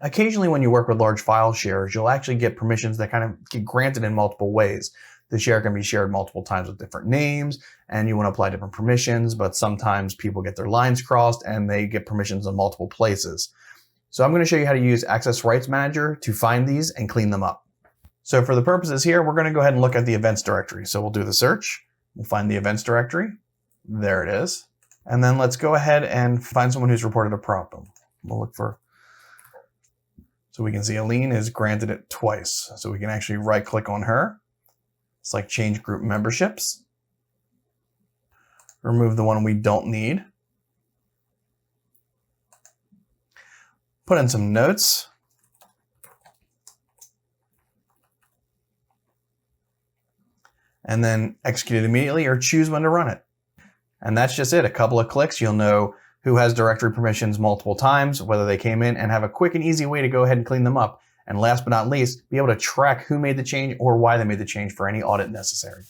Occasionally when you work with large file shares, you'll actually get permissions that kind of get granted in multiple ways. The share can be shared multiple times with different names, and you want to apply different permissions, but sometimes people get their lines crossed and they get permissions in multiple places. So I'm going to show you how to use Access Rights Manager to find these and clean them up. So for the purposes here, we're going to go ahead and look at the events directory. So we'll do the search, we'll find the events directory. There it is. And then let's go ahead and find someone who's reported a problem. We'll look for, so we can see Aline is granted it twice. So we can actually right click on her. Select change group memberships. Remove the one we don't need. Put in some notes. And then execute it immediately or choose when to run it. And that's just it. A couple of clicks, you'll know who has directory permissions multiple times, whether they came in, and have a quick and easy way to go ahead and clean them up. And last but not least, be able to track who made the change or why they made the change for any audit necessary.